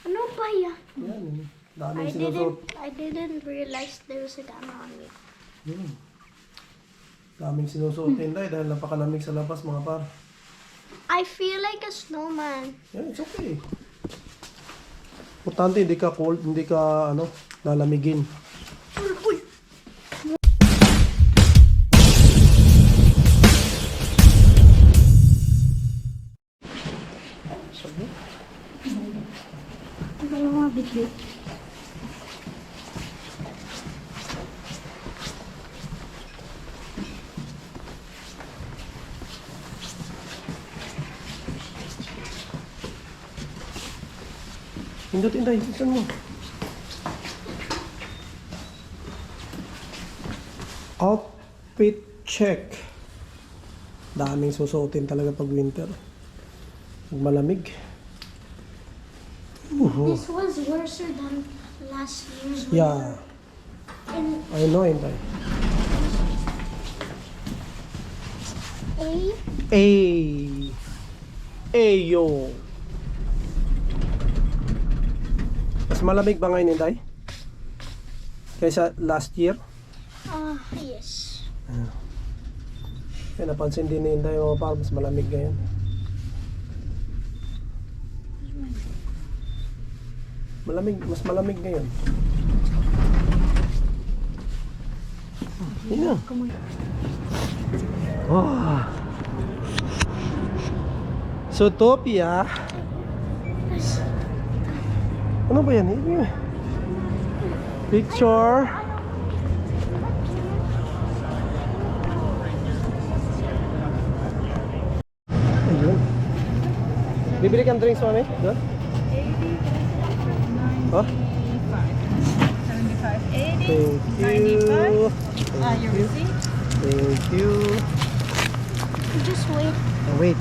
Ano ba yan? Yan. Daming sinusot. I didn't realize there was a camera on me. Daming sinusuotin dahil napakalamig sa labas mga par. I feel like a snowman. Yeah, it's okay. Importante hindi ka cold, hindi ka lalamigin. Uy! Ano mga bigay? Hindutin tayo, saan mo? Outfit check. Daming susuotin talaga pag winter. Pag malamig. This was worse than last year's winter. Yeah. And I know, Inday. Ayo. Mas malamig ba ngayon, Inday? Kaysa last year? yes. Kaya napansin din ni Inday mga par, mas malamig ngayon. Mas malamig ngayon. Yan. Oh. Zootopia. Ano ba yan? Picture. Ayun. Bibili kang drinks, mami? Doon? 80, 75, 80, Thank you. 95. Thank Your you. receipt. Thank you. Just wait. Oh, wait.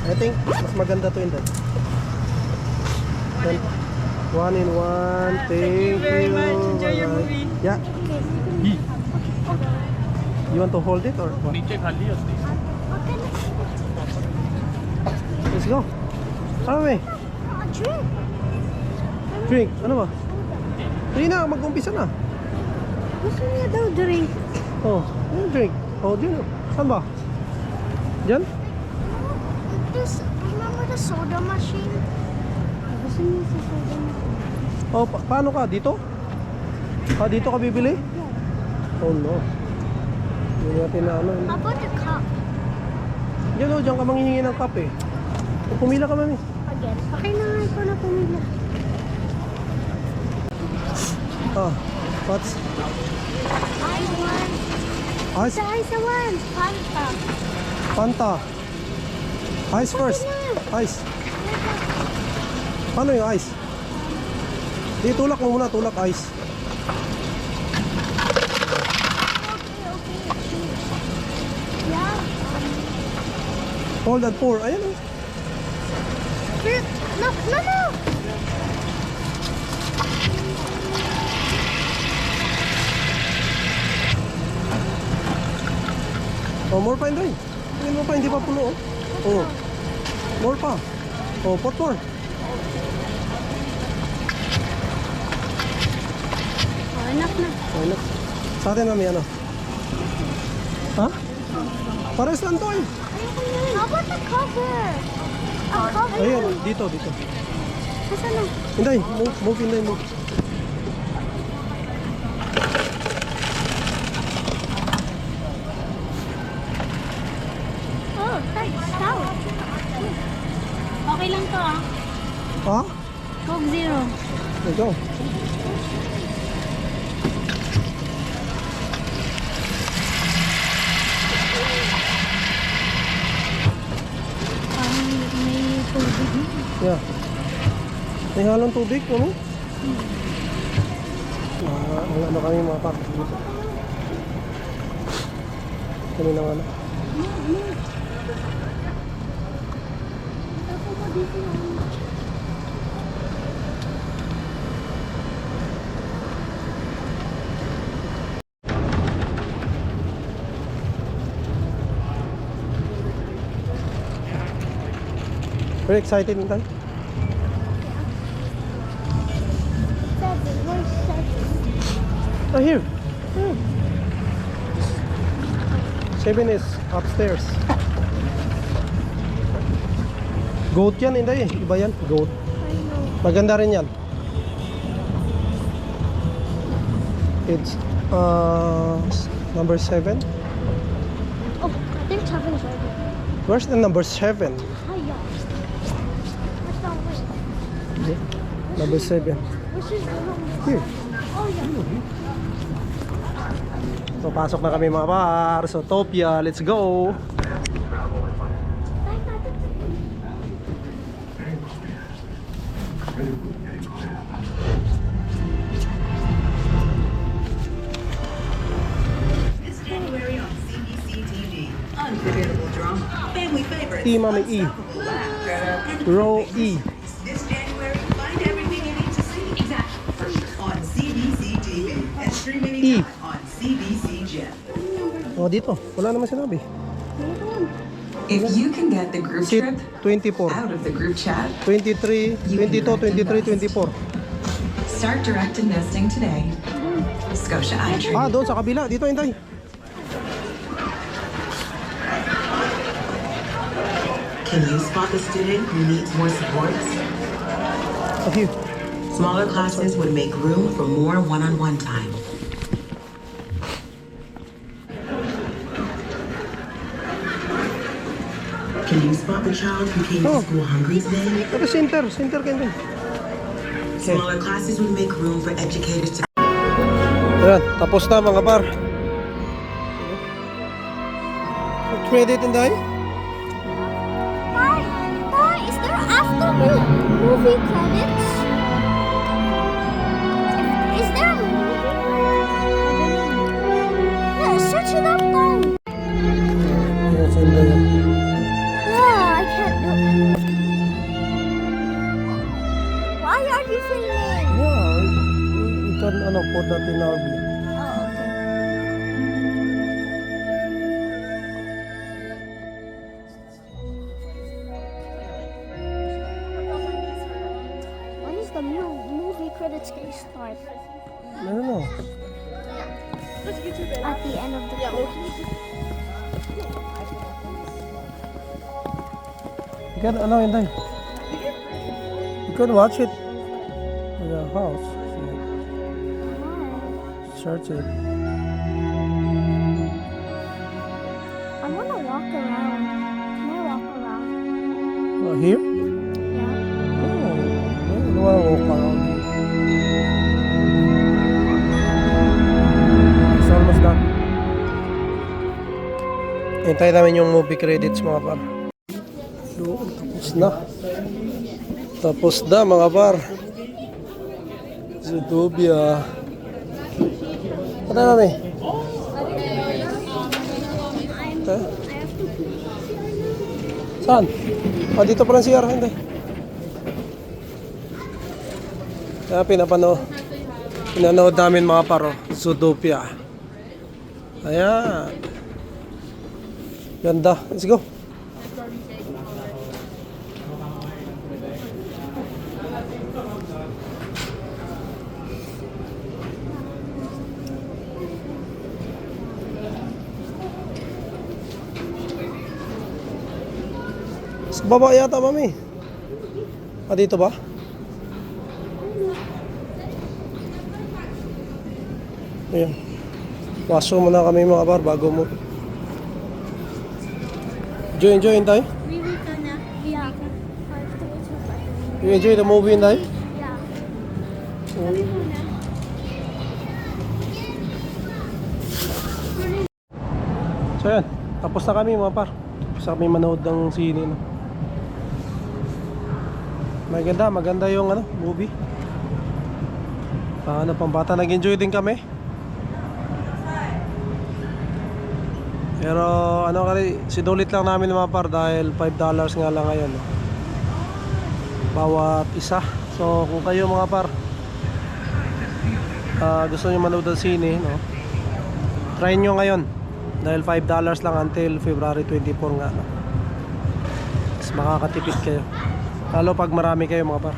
I think mas maganda to, Inday. One in one. Thank you very much. Enjoy your Bye-bye. movie. Yeah. You want to hold it or what? Let's go. Ano ba? Drink. Drink. Ano ba? Hindi na, mag-umpisa na. Gusto niya daw drink. Oh, ano drink? Oh, dyan. Saan ba? Dyan? Remember the soda machine? Gusto niya sa soda machine. Oh, paano ka? Dito? Dito ka bibili? Oh no. Hindi natin na ano. How about the cup? Diyan o, diyan ka manghihingi ng cup eh. Pumila ka, mami. Again. Okay na nga ikaw na pumila. What's? I want. Ice? I want. Fanta. Fanta. Ice first. Ice. Paano yung ice? Di, tulak mo muna, tulak ice. Okay. Yeah. Hold and pour. Ayan o. No. Oh, more pa, Inday. Tingin mo pa, hindi pa puno, oh. Oh. More pa. Oh, pot more. Enough na. Oh, enough. Sa atin, mami, ano? Ha? Pares lang to, eh. How about the cover? A cover? Ayun, dito. Nasaan na? Inday, move, Inday, move. Oh, thanks. Stout. Okay lang to ah. Ha? Coke Zero. There you go. May tubig. Yeah. May halong tubig, ano? Ano kami mga pak dito. Kami na ano. Ako mo dito lang. Very excited, Inday. Oh, here. Hmm. 7 is upstairs. Goat yan, hindi eh. Iba yan, goat. I know. Maganda rin yan. It's number 7. Oh, I think 7 is right here. Where's the number 7? Hi, yeah. Where's that one? Number 7. Which is the number? Here. Oh, yeah. So pasok na kami mga par. So Topia, let's go. This January on CBC TV, unforgettable drama, family favorites, E, Mami, E. unstoppable laughs, and Row E. This January, find everything you need to see. Exactly. On CBC TV and stream anytime on CBC Gem. Oh, dito. Wala naman sinabi. If you can get the group Seat trip 24. out of the group chat, 23, 22, 23, 24. start direct investing today. Scotia iTrade. Ah, doon sa kabila. Dito, Inday. Can you spot the student who needs more supports? Oh, here. Smaller classes would make room for more one-on-one time. Can you spot the child who came Oh. to school hungry today? Ito, center. Center ka din. Smaller classes would make room for educators to Ayan, tapos na mga par. Credit, Inday. Hi, is there after movie credits? Is there a movie? Yeah, search it up though. Ayan, sa Inday. Yeah, I can't do it. Why are you filming? Yeah, we can put that in our view. Oh, okay. When is the movie credits gonna start? I don't know. At the end of the film. You can, Inday. You can watch it in the house. Search it. I wanna walk around. Can I walk around? Here? Yeah. Oh, I don't want to walk around. It's almost done. Hintay namin yung movie credits mga par. Doon, tapos na. Tapos na mga par. Zootopia. Ano namin? Ito? Saan? Ah, dito pa lang si CR. Hindi. Kaya pinanood namin mga paro. Zootopia. Ayan. Ganda. Let's go. Sa baba yata, mami. Ah, dito ba? Ayan. Waso muna kami mga bar bago mo. Enjoy tayo? Really gonna? Yeah. You enjoy the movie tayo? Yeah. So yan, tapos na kami mga par. Tapos na kami manood ng sine. No? Maganda yung movie. Pambata, nag-enjoy din kami. Pero sinulit lang namin mga par dahil $5 nga lang ngayon. No? Bawat isa. So kung kayo mga par gusto nyo manood ng sine, no? Try nyo ngayon. Dahil $5 lang until February 24 nga. No? Mas makakatipid kayo. Lalo pag marami kayo mga par.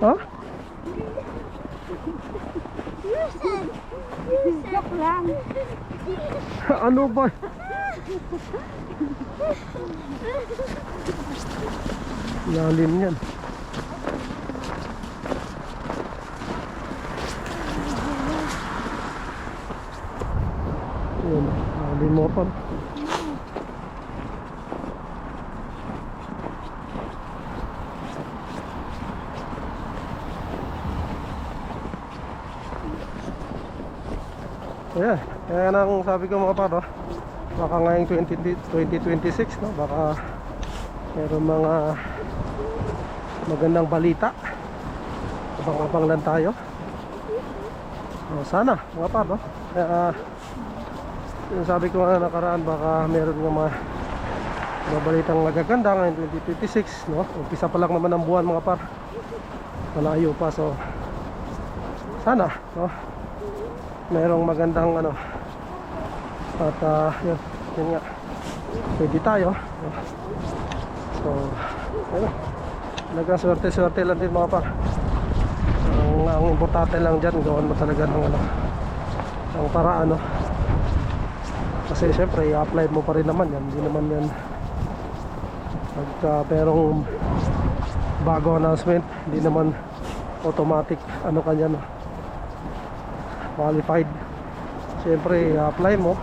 Ha? Joke lang. Ano ba? Lalim yan. Yun, lalim mo pa. Ayan, kaya nang sabi ko mga paro, baka ngayong 2026 no, baka meron mga magandang balita. Abang-abang lang tayo. Sana mga paro. Kaya yung sabi ko nga nakaraan, baka meron ng mga balitang magaganda ngayong 2026 no. Umpisa pa lang naman ang buwan mga par, malayo pa, so sana no, merong magandang ano, at yun nga, pwede tayo. So ayun, talagang swerte lang din mga par. Ang importante lang dyan, gawan mo talaga ng ano, ang paraan no. Kasi syempre i-apply mo pa rin naman yan, hindi naman yan pagka merong bago announcement, hindi naman automatic ano kanya no, qualified. Siyempre i-apply mo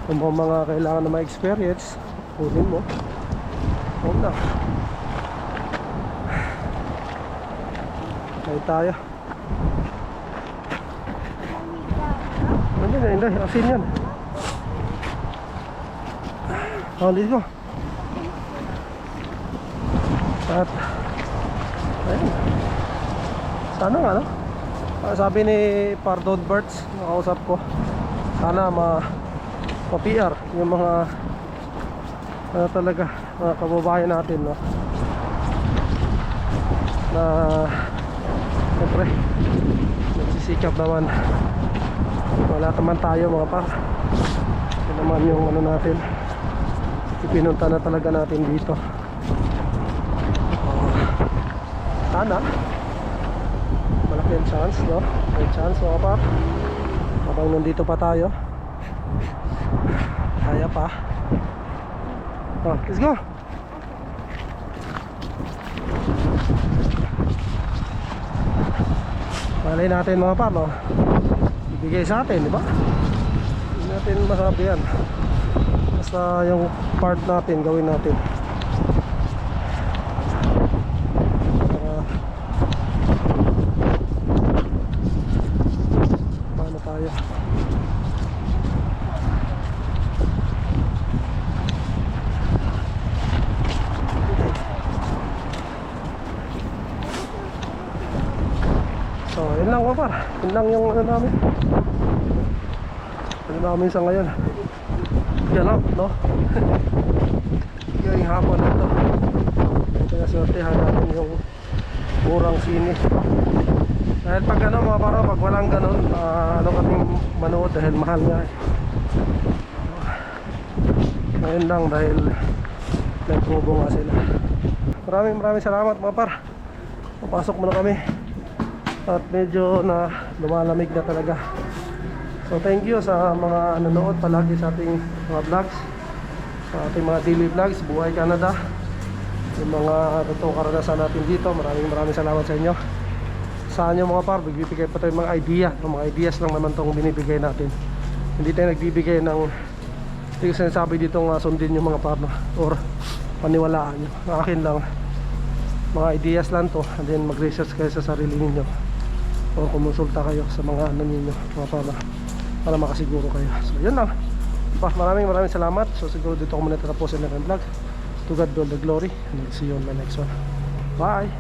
kung mga kailangan na ma-experience, kunin mo. Huwag na. May tayo. Hindi, asin yan. Let's go. At ayun, sana nga no, sabi ni Pardon Birds, nakausap ko, sana ma-PR yung mga ano talaga, mga kababayan natin no, na siyempre nagsisikap naman. Wala naman tayo mga par, yun naman yung ano natin, ipinunta na talaga natin dito. Sana malaki ang chance no, may chance mga par, habang nandito pa tayo, kaya pa. Let's go. Malay natin mga par no, ibigay sa atin, di ba? Hindi natin masabi yan, basta yung part natin gawin natin. Paano tayo? So yun lang mga par, yun lang yung ano namin, ano namin sa ngayon. Yan lang no. Yung hapon na ito, kaya swertehan natin yung murang sine. Dahil pag ano mga par, pag walang ganun, ano kaming manood dahil mahal nga eh. Ngayon lang dahil nagprobo nga sila. Maraming salamat mga par. Papasok muna kami at medyo na lumalamig na talaga. So thank you sa mga nanonood palagi sa ating mga vlogs, sa ating mga daily vlogs, Buhay Canada, yung mga totoong karanasan natin dito. Maraming salamat sa inyo. Sa inyo mga par, magbibigay pa tayo mga idea. Mga ideas lang naman itong binibigay natin. Hindi tayo nagbibigay ng, hindi ko sinasabi dito nga sundin yung mga par no, or paniwalaan nyo. Akin lang, mga ideas lang to, and then mag-research kayo sa sarili ninyo o kumonsulta kayo sa mga ano ninyo mga para makasiguro kayo. So yun lang. Maraming salamat. So siguro dito ko muna tatapusin na ng vlog. To God be all the glory, and I'll see you on my next one. Bye!